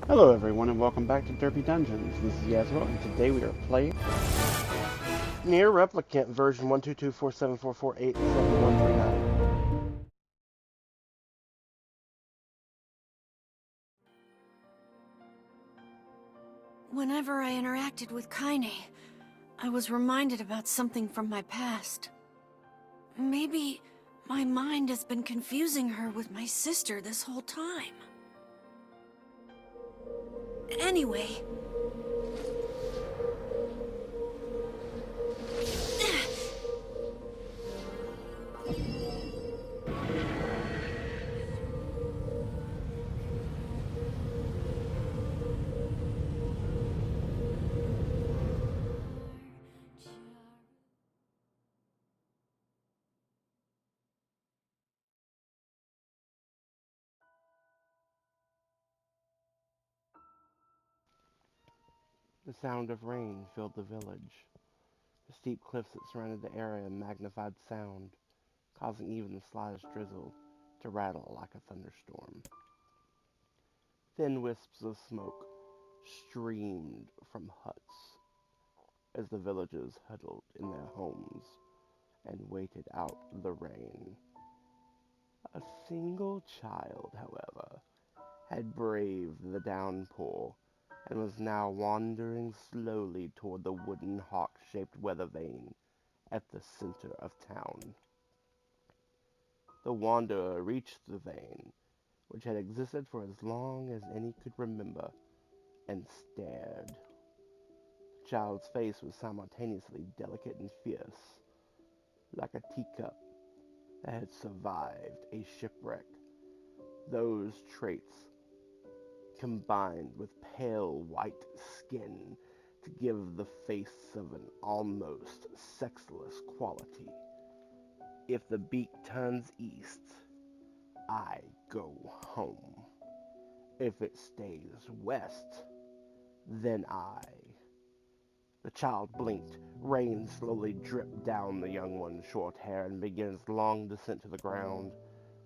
Hello everyone and welcome back to Derpy Dungeons. This is Yasro and today we are playing NieR Replicant version 1224744871139. Whenever I interacted with Kaine, I was reminded about something from my past. Maybe my mind has been confusing her with my sister this whole time. Anyway... The sound of rain filled the village. The steep cliffs that surrounded the area magnified sound, causing even the slightest drizzle to rattle like a thunderstorm. Thin wisps of smoke streamed from huts as the villagers huddled in their homes and waited out the rain. A single child, however, had braved the downpour and was now wandering slowly toward the wooden hawk-shaped weather vane at the center of town. The wanderer reached the vane, which had existed for as long as any could remember, and stared. The child's face was simultaneously delicate and fierce, like a teacup that had survived a shipwreck. Those traits combined with pale white skin to give the face of an almost sexless quality. If the beak turns east, I go home. If it stays west, then I. The child blinked. Rain slowly dripped down the young one's short hair and began its long descent to the ground.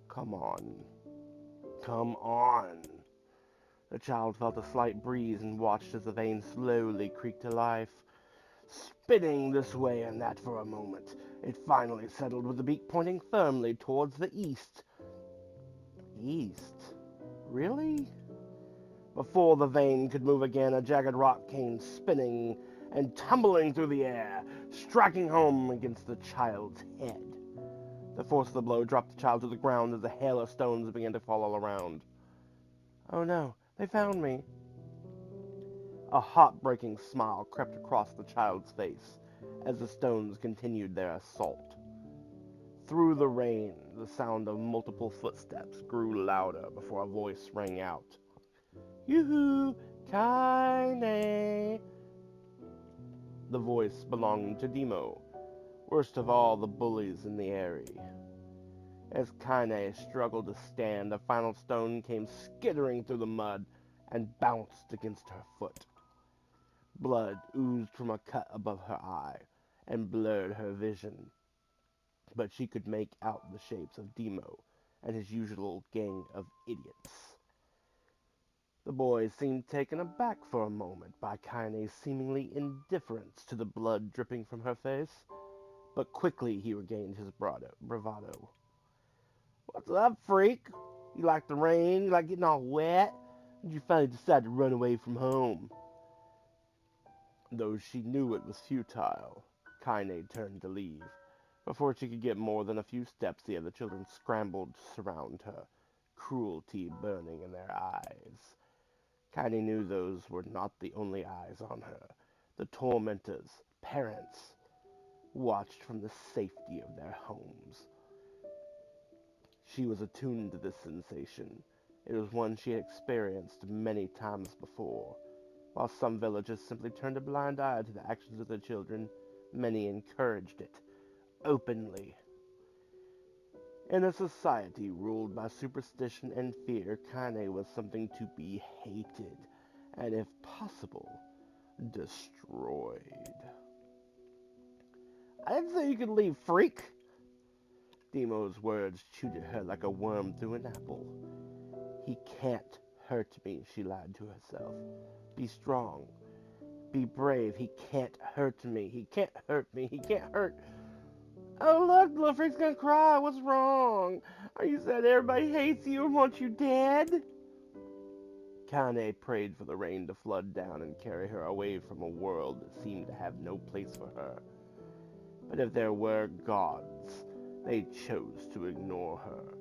Come on. Come on. The child felt a slight breeze and watched as the vane slowly creaked to life, spinning this way and that for a moment. It finally settled with the beak pointing firmly towards the east. East? Really? Before the vane could move again, a jagged rock came spinning and tumbling through the air, striking home against the child's head. The force of the blow dropped the child to the ground as a hail of stones began to fall all around. Oh no, they found me. A heartbreaking smile crept across the child's face as the stones continued their assault. Through the rain, the sound of multiple footsteps grew louder before a voice rang out. Yoo-hoo! Kaine! The voice belonged to Demo, worst of all the bullies in the area. As Kaine struggled to stand, a final stone came skittering through the mud and bounced against her foot. Blood oozed from a cut above her eye and blurred her vision, but she could make out the shapes of Demo and his usual gang of idiots. The boy seemed taken aback for a moment by Kaine's seemingly indifference to the blood dripping from her face, but quickly he regained his bravado. What's up, freak? You like the rain? You like getting all wet? Did you finally decide to run away from home? Though she knew it was futile, Kaine turned to leave. Before she could get more than a few steps, the other children scrambled to surround her, cruelty burning in their eyes. Kaine knew those were not the only eyes on her. The tormentors, parents, watched from the safety of their homes. She was attuned to this sensation. It was one she had experienced many times before. While some villagers simply turned a blind eye to the actions of their children, many encouraged it, openly. In a society ruled by superstition and fear, Kaine was something to be hated, and if possible, destroyed. I didn't say you could leave, freak! Demo's words chewed at her like a worm through an apple. He can't hurt me, she lied to herself. Be strong. Be brave. He can't hurt me. He can't hurt me. He can't hurt. Oh, look, little freak's gonna cry. What's wrong? Are you sad everybody hates you and wants you dead? Kane prayed for the rain to flood down and carry her away from a world that seemed to have no place for her. But if there were gods, they chose to ignore her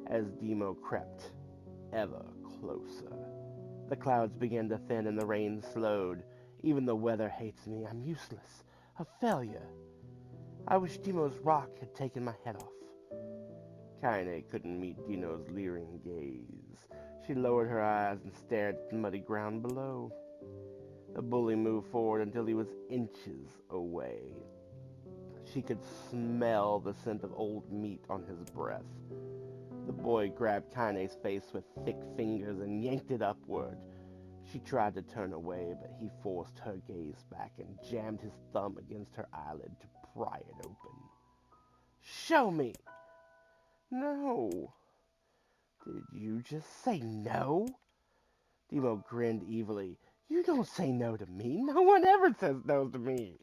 as Demo crept ever closer. The clouds began to thin and the rain slowed. Even the weather hates me. I'm useless. A failure. I wish Demo's rock had taken my head off. Kaine couldn't meet Dino's leering gaze. She lowered her eyes and stared at the muddy ground below. The bully moved forward until he was inches away. She could smell the scent of old meat on his breath. The boy grabbed Kaine's face with thick fingers and yanked it upward. She tried to turn away, but he forced her gaze back and jammed his thumb against her eyelid to pry it open. Show me! No. Did you just say no? Demo grinned evilly. You don't say no to me. No one ever says no to me.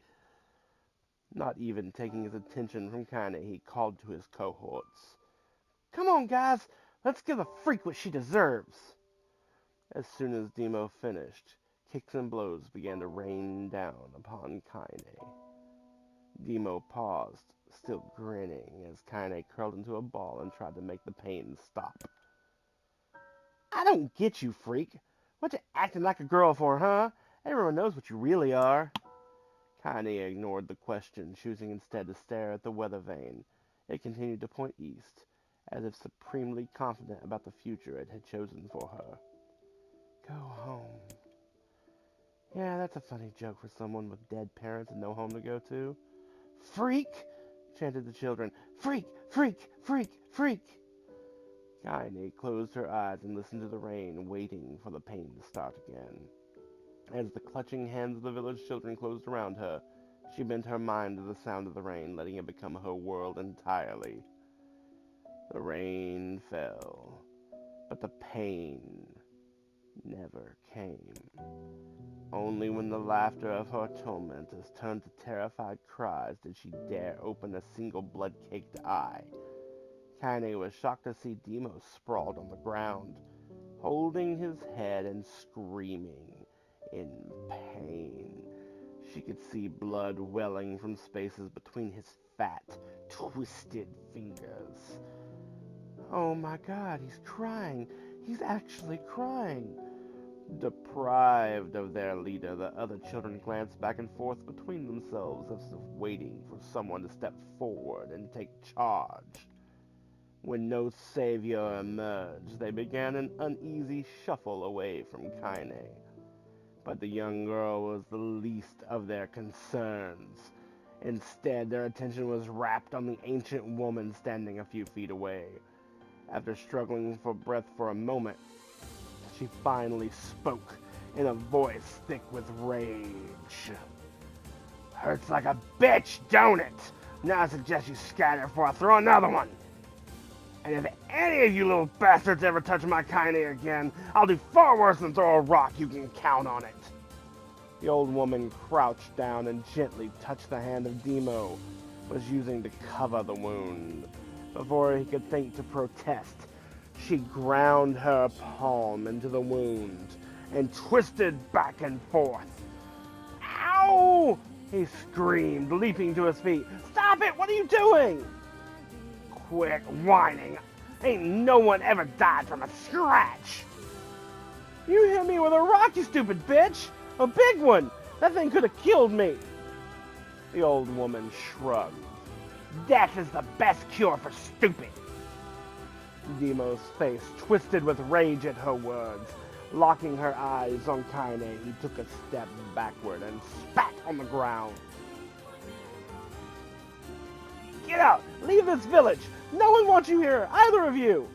Not even taking his attention from Kaine, he called to his cohorts. Come on, guys. Let's give the freak what she deserves. As soon as Demo finished, kicks and blows began to rain down upon Kaine. Demo paused, still grinning, as Kaine curled into a ball and tried to make the pain stop. I don't get you, freak. What you acting like a girl for, huh? Everyone knows what you really are. Kaine ignored the question, choosing instead to stare at the weather vane. It continued to point east, as if supremely confident about the future it had chosen for her. Go home. Yeah, that's a funny joke for someone with dead parents and no home to go to. Freak! Chanted the children. Freak! Freak! Freak! Freak! Kaine closed her eyes and listened to the rain, waiting for the pain to start again. As the clutching hands of the village children closed around her, she bent her mind to the sound of the rain, letting it become her world entirely. The rain fell, but the pain never came. Only when the laughter of her tormentors turned to terrified cries did she dare open a single blood-caked eye. Kaine was shocked to see Demo sprawled on the ground, holding his head and screaming in pain. She could see blood welling from spaces between his fat, twisted fingers. Oh my God, he's crying. He's actually crying. Deprived of their leader, the other children glanced back and forth between themselves as if waiting for someone to step forward and take charge. When no savior emerged, they began an uneasy shuffle away from Kaine. But the young girl was the least of their concerns. Instead, their attention was rapt on the ancient woman standing a few feet away. After struggling for breath for a moment, she finally spoke in a voice thick with rage. Hurts like a bitch, don't it? Now I suggest you scatter before I throw another one. And if any of you little bastards ever touch my Kaine again, I'll do far worse than throw a rock, you can count on it. The old woman crouched down and gently touched the hand of Demo, was using to cover the wound. Before he could think to protest, she ground her palm into the wound and twisted back and forth. Ow! He screamed, leaping to his feet. Stop it! What are you doing? Quit whining. Ain't no one ever died from a scratch. You hit me with a rock, you stupid bitch. A big one. That thing could have killed me. The old woman shrugged. Death is the best cure for stupid. Demo's face twisted with rage at her words. Locking her eyes on Kaine, he took a step backward and spat on the ground. Get out! Leave this village! No one wants you here, either of you!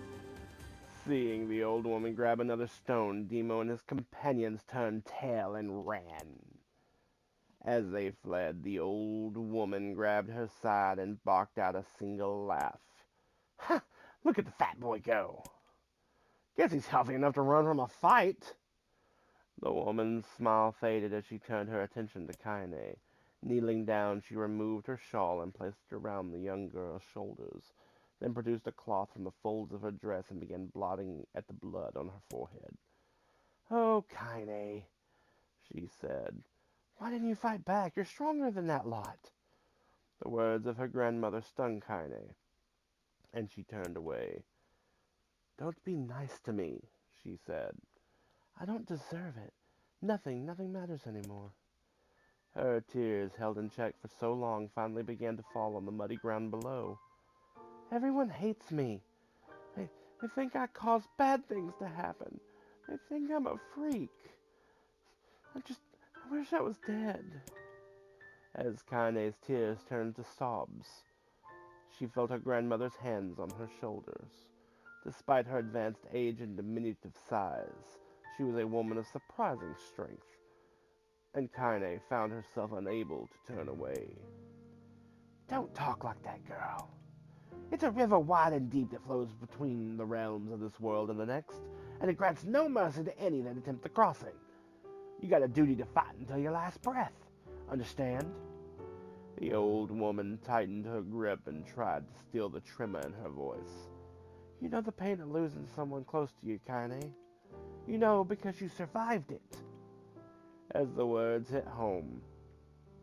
Seeing the old woman grab another stone, Demo and his companions turned tail and ran. As they fled, the old woman grabbed her side and barked out a single laugh. Ha! Look at the fat boy go! Guess he's healthy enough to run from a fight. The woman's smile faded as she turned her attention to Kaine. Kneeling down, she removed her shawl and placed it around the young girl's shoulders, then produced a cloth from the folds of her dress and began blotting at the blood on her forehead. "Oh, Kaine," she said, "why didn't you fight back? You're stronger than that lot." The words of her grandmother stung Kaine, and she turned away. "Don't be nice to me," she said. "I don't deserve it. Nothing matters anymore." Her tears, held in check for so long, finally began to fall on the muddy ground below. "Everyone hates me. They, they think I cause bad things to happen. They think I'm a freak. I wish I was dead." As Kaine's tears turned to sobs, she felt her grandmother's hands on her shoulders. Despite her advanced age and diminutive size, she was a woman of surprising strength, and Kaine found herself unable to turn away. "Don't talk like that, girl. It's a river wide and deep that flows between the realms of this world and the next, and it grants no mercy to any that attempt the crossing. You got a duty to fight until your last breath. Understand?" The old woman tightened her grip and tried to still the tremor in her voice. "You know the pain of losing someone close to you, Kaine. You know because you survived it." As the words hit home,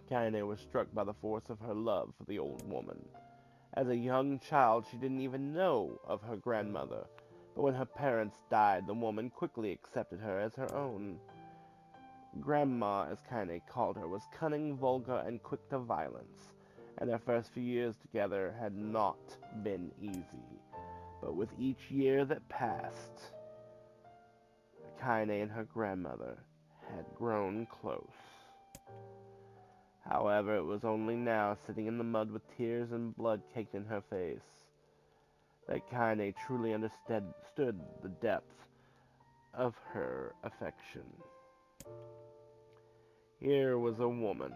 Kaine was struck by the force of her love for the old woman. As a young child, she didn't even know of her grandmother, but when her parents died, the woman quickly accepted her as her own. Grandma, as Kaine called her, was cunning, vulgar, and quick to violence, and their first few years together had not been easy. But with each year that passed, Kaine and her grandmother had grown close. However, it was only now, sitting in the mud with tears and blood caked in her face, that Kaine truly understood the depth of her affection. Here was a woman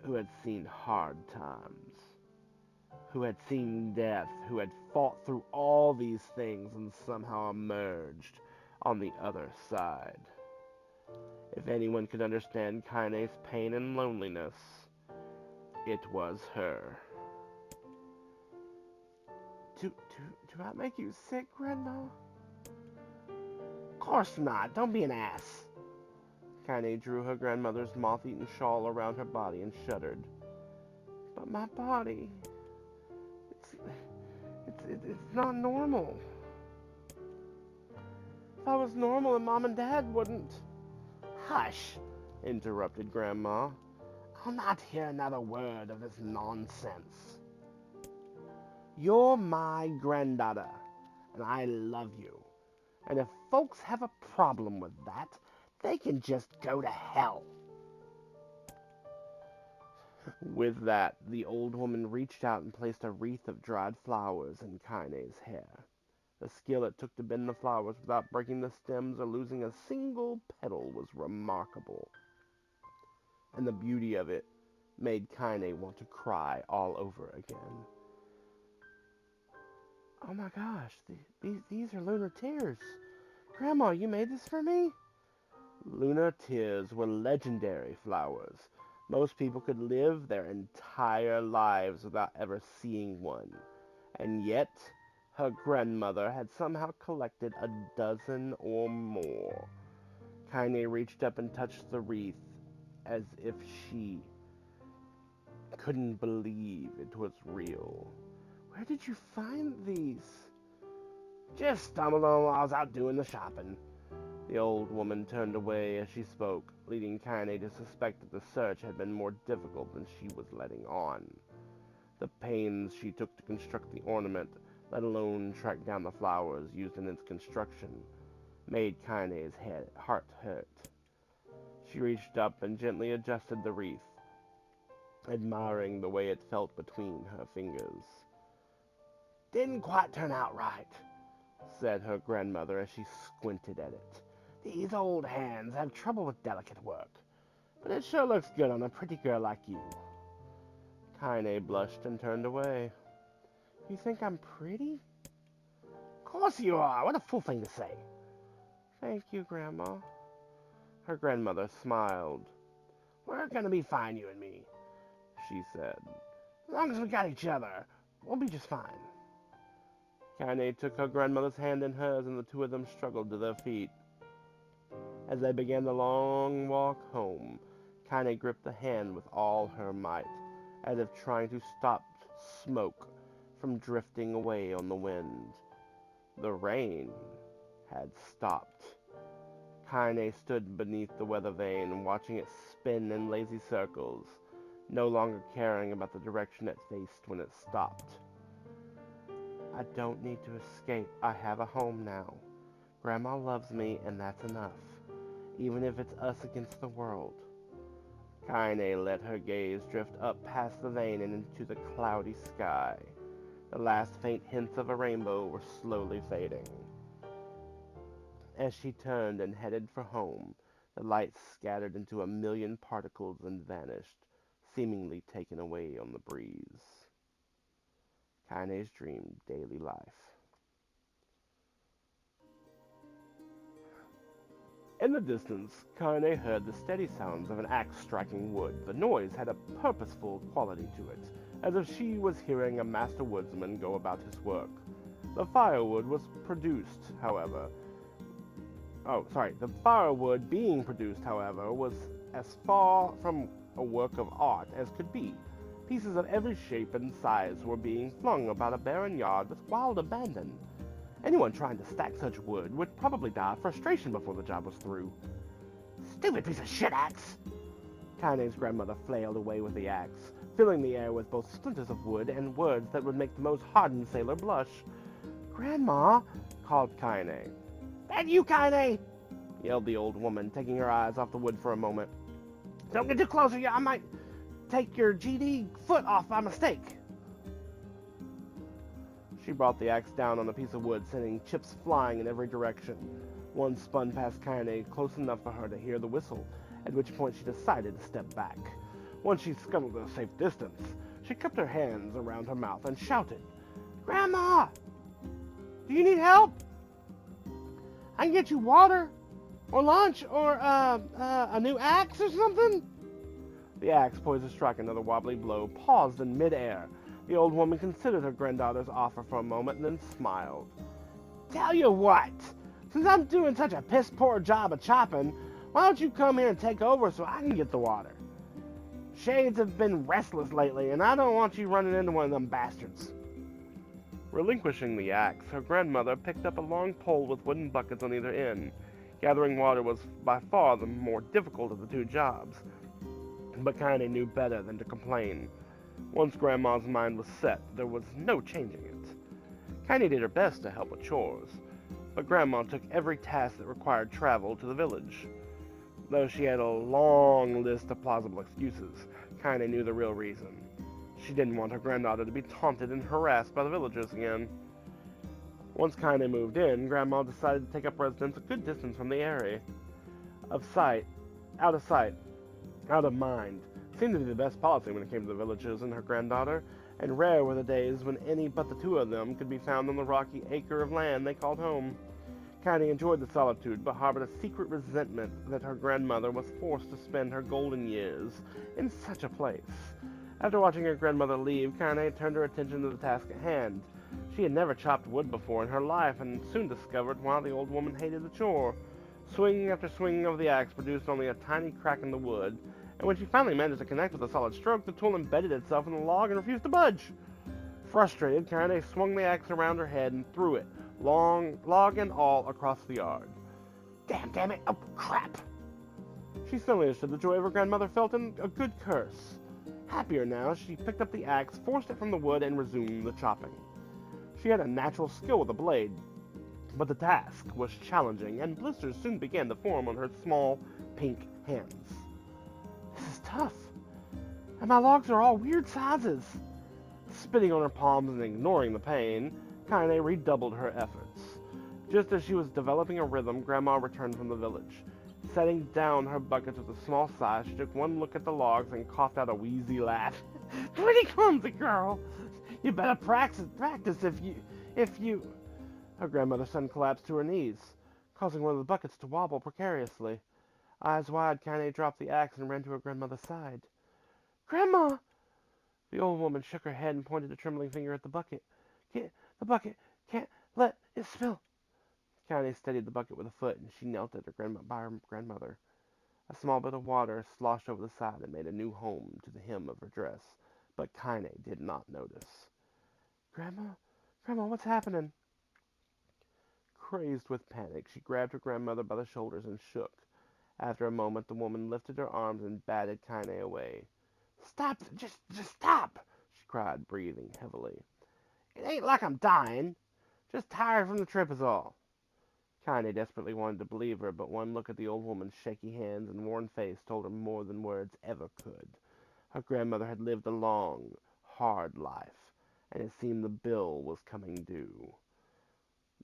who had seen hard times, who had seen death, who had fought through all these things and somehow emerged on the other side. If anyone could understand Kaine's pain and loneliness, it was her. Do I make you sick, Grandma?" "Course not. Don't be an ass." Kaine drew her grandmother's moth-eaten shawl around her body and shuddered. "But my body, it's, it's not normal. If I was normal, and Mom and Dad wouldn't." "Hush," interrupted Grandma. "I'll not hear another word of this nonsense. You're my granddaughter, and I love you. And if folks have a problem with that, they can just go to hell." With that, the old woman reached out and placed a wreath of dried flowers in Kaine's hair. The skill it took to bend the flowers without breaking the stems or losing a single petal was remarkable, and the beauty of it made Kaine want to cry all over again. "Oh my gosh, these are lunar tears. Grandma, you made this for me?" Lunar tears were legendary flowers. Most people could live their entire lives without ever seeing one. And yet, her grandmother had somehow collected a dozen or more. Kaine reached up and touched the wreath as if she couldn't believe it was real. "Where did you find these?" "Just stumbled on while I was out doing the shopping." The old woman turned away as she spoke, leading Kaine to suspect that the search had been more difficult than she was letting on. The pains she took to construct the ornament, let alone track down the flowers used in its construction, made Kaine's heart hurt. She reached up and gently adjusted the wreath, admiring the way it felt between her fingers. "Didn't quite turn out right," said her grandmother as she squinted at it. "These old hands have trouble with delicate work, but it sure looks good on a pretty girl like you." Kaine blushed and turned away. "You think I'm pretty?" course you are. What a fool thing to say. Thank you, Grandma. Her grandmother smiled. We're gonna be fine, you and me, she said. As long as we got each other, we'll be just fine. Kaine took her grandmother's hand in hers, and the two of them struggled to their feet. As they began the long walk home, Kaine gripped the hand with all her might, as if trying to stop smoke from drifting away on the wind. The rain had stopped. Kaine stood beneath the weather vane, watching it spin in lazy circles, no longer caring about the direction it faced when it stopped. I don't need to escape. I have a home now. Grandma loves me, and that's enough, even if it's us against the world. Kaine let her gaze drift up past the vane and into the cloudy sky. The last faint hints of a rainbow were slowly fading. As she turned and headed for home, the lights scattered into a million particles and vanished, seemingly taken away on the breeze. Kaine's dream daily life. In the distance, Kaine heard the steady sounds of an axe striking wood. The noise had a purposeful quality to it, as if she was hearing a master woodsman go about his work. The firewood was produced, however. The firewood being produced, however, was as far from a work of art as could be. Pieces of every shape and size were being flung about a barren yard with wild abandon. Anyone trying to stack such wood would probably die of frustration before the job was through. Stupid piece of shit axe! Kaine's grandmother flailed away with the axe, filling the air with both splinters of wood and words that would make the most hardened sailor blush. Grandma, called Kaine. That you, Kaine? Yelled the old woman, taking her eyes off the wood for a moment. Don't get too close or I might take your GD foot off by mistake. She brought the axe down on a piece of wood, sending chips flying in every direction. One spun past Kaine close enough for her to hear the whistle, at which point she decided to step back. Once she scuttled to a safe distance, she cupped her hands around her mouth and shouted, Grandma! Do you need help? I can get you water, or lunch, or a new axe or something? The axe, poised to strike another wobbly blow, paused in midair. The old woman considered her granddaughter's offer for a moment and then smiled. Tell you what, since I'm doing such a piss-poor job of chopping, why don't you come here and take over so I can get the water? Shades have been restless lately, and I don't want you running into one of them bastards. Relinquishing the axe, her grandmother picked up a long pole with wooden buckets on either end. Gathering water was by far the more difficult of the two jobs, but Kaine knew better than to complain. Once Grandma's mind was set, there was no changing it. Kaine did her best to help with chores, but Grandma took every task that required travel to the village. Though she had a long list of plausible excuses, Kaine knew the real reason. She didn't want her granddaughter to be taunted and harassed by the villagers again. Once Kaine moved in, Grandma decided to take up residence a good distance from the area. Out of sight, out of mind seemed to be the best policy when it came to the villagers and her granddaughter, and rare were the days when any but the two of them could be found on the rocky acre of land they called home. Kaine enjoyed the solitude, but harbored a secret resentment that her grandmother was forced to spend her golden years in such a place. After watching her grandmother leave, Kaine turned her attention to the task at hand. She had never chopped wood before in her life, and soon discovered why the old woman hated the chore. Swinging after swinging of the axe produced only a tiny crack in the wood, and when she finally managed to connect with a solid stroke, the tool embedded itself in the log and refused to budge. Frustrated, Kaine swung the axe around her head and threw it, log and all, across the yard. Damn it! Oh, crap! She suddenly understood the joy of her grandmother felt in a good curse. Happier now, she picked up the axe, forced it from the wood, and resumed the chopping. She had a natural skill with a blade, but the task was challenging, and blisters soon began to form on her small, pink hands. This is tough, and my logs are all weird sizes. Spitting on her palms and ignoring the pain, Kaine redoubled her efforts. Just as she was developing a rhythm, Grandma returned from the village. Setting down her buckets with a small sigh, she took one look at the logs and coughed out a wheezy laugh. Pretty clumsy, girl. You better practice if you... Her grandmother suddenly collapsed to her knees, causing one of the buckets to wobble precariously. Eyes wide, Kaine dropped the axe and ran to her grandmother's side. "Grandma!" The old woman shook her head and pointed a trembling finger at the bucket. "Get the bucket! Can't let it spill!" Kaine steadied the bucket with a foot, and she knelt at by her grandmother. A small bit of water sloshed over the side and made a new home to the hem of her dress, but Kaine did not notice. "Grandma? Grandma, what's happening?" Crazed with panic, she grabbed her grandmother by the shoulders and shook. After a moment, the woman lifted her arms and batted Kaine away. "Stop! Just stop!" she cried, breathing heavily. "It ain't like I'm dying. Just tired from the trip is all." Kaine desperately wanted to believe her, but one look at the old woman's shaky hands and worn face told her more than words ever could. Her grandmother had lived a long, hard life, and it seemed the bill was coming due.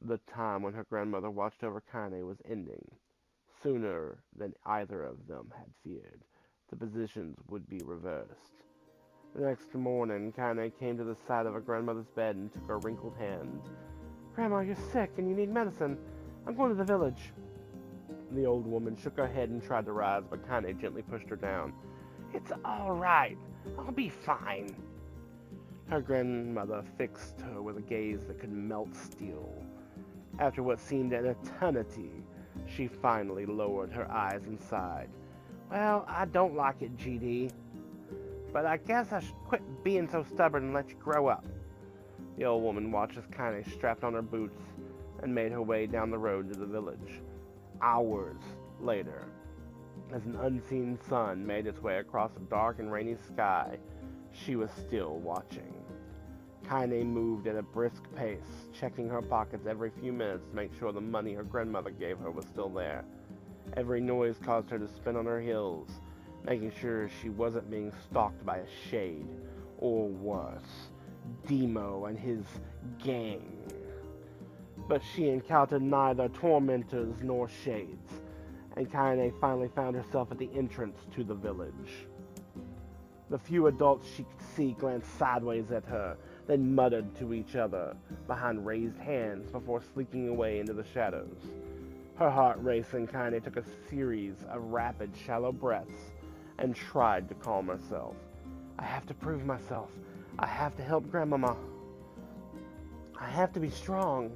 The time when her grandmother watched over Kaine was ending. Sooner than either of them had feared, the positions would be reversed. The next morning, Kaine came to the side of her grandmother's bed and took her wrinkled hand. "Grandma, you're sick and you need medicine. I'm going to the village." The old woman shook her head and tried to rise, but Kaine gently pushed her down. "It's all right. I'll be fine." Her grandmother fixed her with a gaze that could melt steel. After what seemed an eternity, she finally lowered her eyes and sighed. "Well, I don't like it, GD, but I guess I should quit being so stubborn and let you grow up." The old woman watched as Kaine strapped on her boots and made her way down the road to the village. Hours later, as an unseen sun made its way across a dark and rainy sky, she was still watching. Kaine moved at a brisk pace, checking her pockets every few minutes to make sure the money her grandmother gave her was still there. Every noise caused her to spin on her heels, making sure she wasn't being stalked by a shade, or worse, Demo and his gang. But she encountered neither tormentors nor shades, and Kaine finally found herself at the entrance to the village. The few adults she could see glanced sideways at her, then muttered to each other behind raised hands before slinking away into the shadows. Her heart raced, and Kaine took a series of rapid, shallow breaths and tried to calm herself. "I have to prove myself. I have to help Grandmama. I have to be strong."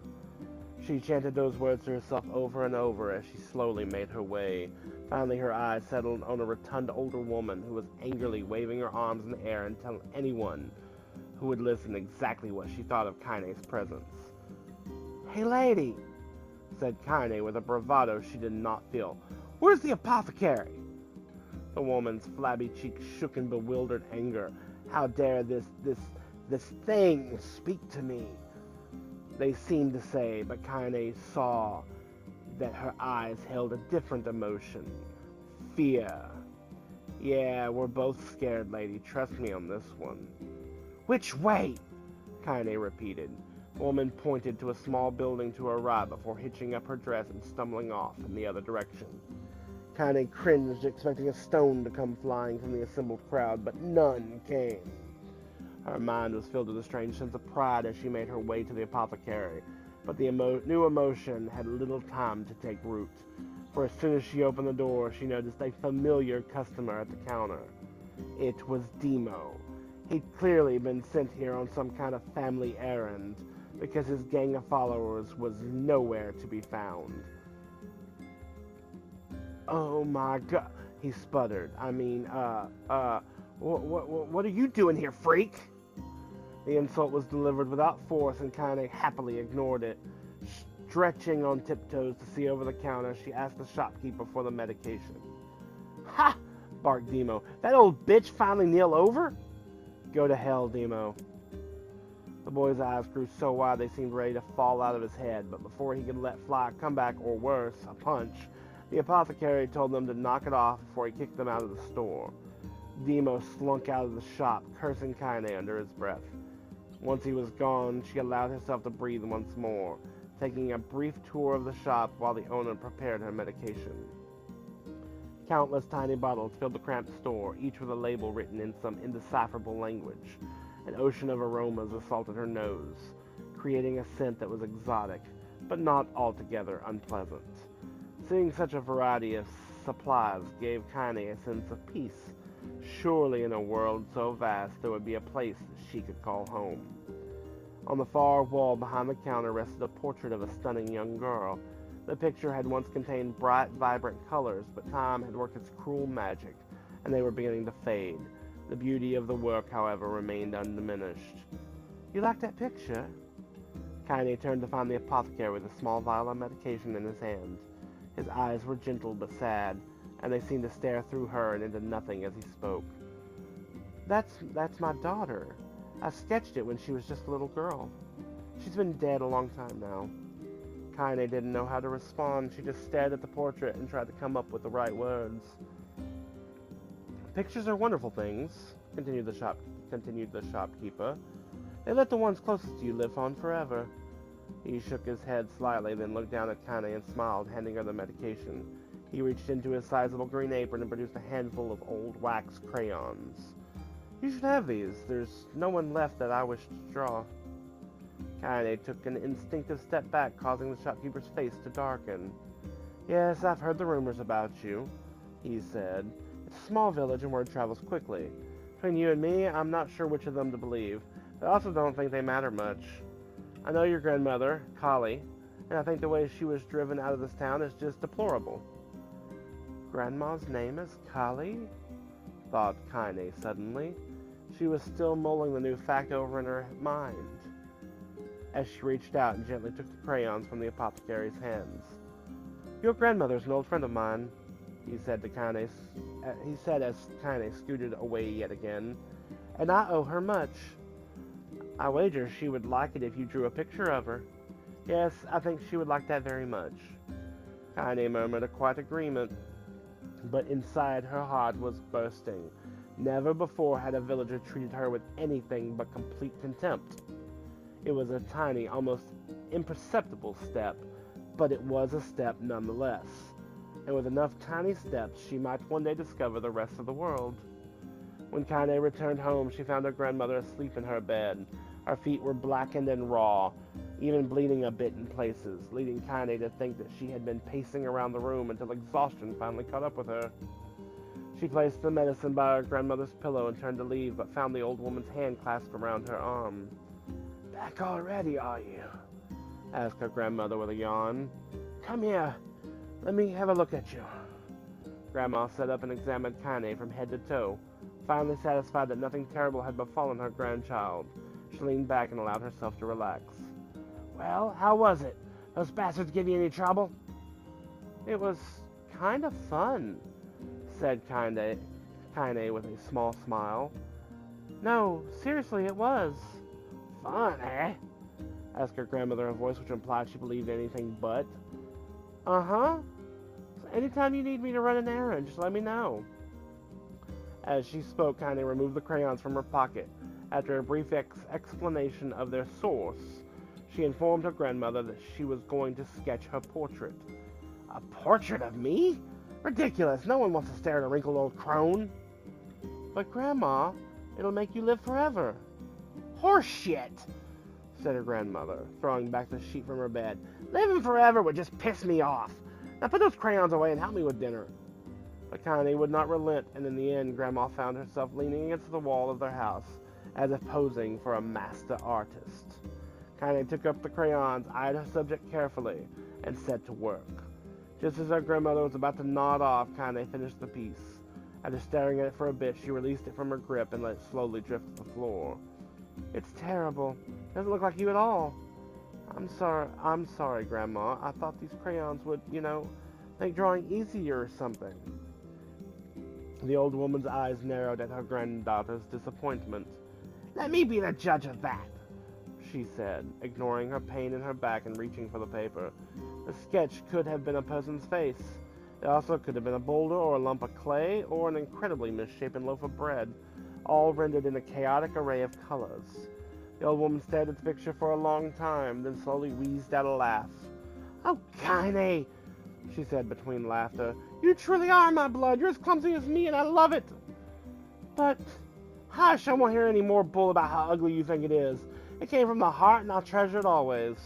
She chanted those words to herself over and over as she slowly made her way. Finally, her eyes settled on a rotund older woman who was angrily waving her arms in the air and telling anyone who would listen exactly what she thought of Kaine's presence. "Hey, lady," said Kaine with a bravado she did not feel. "Where's the apothecary?" The woman's flabby cheeks shook in bewildered anger. "How dare this thing speak to me?" They seemed to say, but Kaine saw that her eyes held a different emotion. Fear. "Yeah, we're both scared, lady. Trust me on this one." "Which way?" Kaine repeated. The woman pointed to a small building to her right before hitching up her dress and stumbling off in the other direction. Kaine cringed, expecting a stone to come flying from the assembled crowd, but none came. Her mind was filled with a strange sense of pride as she made her way to the apothecary, but the new emotion had little time to take root, for as soon as she opened the door, she noticed a familiar customer at the counter. It was Demo. He'd clearly been sent here on some kind of family errand, because his gang of followers was nowhere to be found. "Oh my god," he sputtered. What are you doing here, freak?" The insult was delivered without force, and Kaine happily ignored it. Stretching on tiptoes to see over the counter, she asked the shopkeeper for the medication. "Ha!" barked Demo. "That old bitch finally kneel over?" "Go to hell, Demo." The boy's eyes grew so wide they seemed ready to fall out of his head, but before he could let fly a comeback, or worse, a punch, the apothecary told them to knock it off before he kicked them out of the store. Demo slunk out of the shop, cursing Kaine under his breath. Once he was gone, she allowed herself to breathe once more, taking a brief tour of the shop while the owner prepared her medication. Countless tiny bottles filled the cramped store, each with a label written in some indecipherable language. An ocean of aromas assaulted her nose, creating a scent that was exotic, but not altogether unpleasant. Seeing such a variety of supplies gave Kaine a sense of peace. Surely in a world so vast there would be a place that she could call home. On the far wall behind the counter rested a portrait of a stunning young girl. The picture had once contained bright, vibrant colors, but time had worked its cruel magic, and they were beginning to fade. The beauty of the work, however, remained undiminished. "You like that picture?" Kaine turned to find the apothecary with a small vial of medication in his hand. His eyes were gentle but sad, and they seemed to stare through her and into nothing as he spoke. That's my daughter. I sketched it when she was just a little girl. She's been dead a long time now." Kaine didn't know how to respond. She just stared at the portrait and tried to come up with the right words. "Pictures are wonderful things," continued the shopkeeper. "They let the ones closest to you live on forever." He shook his head slightly, then looked down at Kaine and smiled, handing her the medication. He reached into his sizable green apron and produced a handful of old wax crayons. "You should have these. There's no one left that I wish to draw." Kaine took an instinctive step back, causing the shopkeeper's face to darken. "Yes, I've heard the rumors about you," he said. "It's a small village and word travels quickly. Between you and me, I'm not sure which of them to believe. I also don't think they matter much. I know your grandmother, Kali, and I think the way she was driven out of this town is just deplorable." "Grandma's name is Kali?" thought Kaine suddenly. She was still mulling the new fact over in her mind as she reached out and gently took the crayons from the apothecary's hands. "Your grandmother's an old friend of mine," he said as Kaine scooted away yet again, "and I owe her much. I wager she would like it if you drew a picture of her." "Yes, I think she would like that very much." Kaine murmured a quiet agreement, but inside her heart was bursting. Never before had a villager treated her with anything but complete contempt. It was a tiny, almost imperceptible step, but it was a step nonetheless. And with enough tiny steps, she might one day discover the rest of the world. When Kaine returned home, she found her grandmother asleep in her bed. Her feet were blackened and raw, even bleeding a bit in places, leading Kaine to think that she had been pacing around the room until exhaustion finally caught up with her. She placed the medicine by her grandmother's pillow and turned to leave, but found the old woman's hand clasped around her arm. "Back already, are you?" asked her grandmother with a yawn. "Come here, let me have a look at you." Grandma sat up and examined Kaine from head to toe. Finally satisfied that nothing terrible had befallen her grandchild, she leaned back and allowed herself to relax. "Well, how was it? Those bastards give you any trouble?" "It was kind of fun," said Kaine with a small smile. "No, seriously, it was." "Fun, eh?" asked her grandmother in a voice which implied she believed anything but. "Uh-huh. So anytime you need me to run an errand, just let me know." As she spoke, Kaine removed the crayons from her pocket. After a brief explanation of their source, she informed her grandmother that she was going to sketch her portrait. "A portrait of me? Ridiculous! No one wants to stare at a wrinkled old crone." "But Grandma, it'll make you live forever." "Horse shit!" said her grandmother, throwing back the sheet from her bed. "Living forever would just piss me off. Now put those crayons away and help me with dinner." But Kaine would not relent, and in the end, Grandma found herself leaning against the wall of their house, as if posing for a master artist. Kaine took up the crayons, eyed her subject carefully, and set to work. Just as her grandmother was about to nod off, Kaine finished the piece. After staring at it for a bit, she released it from her grip and let it slowly drift to the floor. "It's terrible. It doesn't look like you at all." I'm sorry, Grandma. I thought these crayons would, make drawing easier or something." The old woman's eyes narrowed at her granddaughter's disappointment. "Let me be the judge of that," she said, ignoring her pain in her back and reaching for the paper. The sketch could have been a person's face. It also could have been a boulder or a lump of clay or an incredibly misshapen loaf of bread, all rendered in a chaotic array of colors. The old woman stared at the picture for a long time, then slowly wheezed out a laugh. "Oh, Kaine," she said between laughter, "you truly are my blood. You're as clumsy as me, and I love it." "But, hush, I won't hear any more bull about how ugly you think it is. It came from the heart, and I'll treasure it always."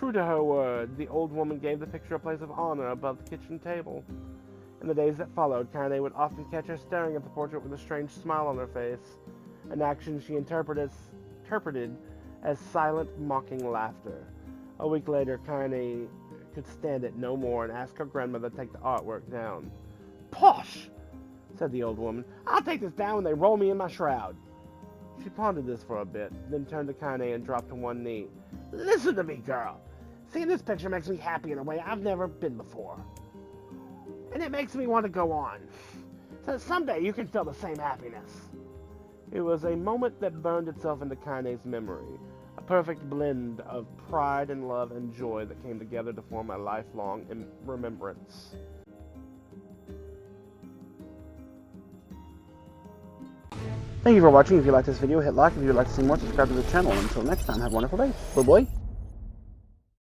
True to her word, the old woman gave the picture a place of honor above the kitchen table. In the days that followed, Kaine would often catch her staring at the portrait with a strange smile on her face, an action she interpreted as silent, mocking laughter. A week later, Kaine could stand it no more and asked her grandmother to take the artwork down. "Posh!" said the old woman. "I'll take this down when they roll me in my shroud." She pondered this for a bit, then turned to Kaine and dropped to one knee. "Listen to me, girl. Seeing this picture makes me happy in a way I've never been before. And it makes me want to go on, so that someday you can feel the same happiness." It was a moment that burned itself into Kaine's memory, a perfect blend of pride and love and joy that came together to form a lifelong remembrance. Thank you for watching. If you liked this video, hit like. If you would like to see more, subscribe to the channel. Until next time, have a wonderful day. Bye-bye.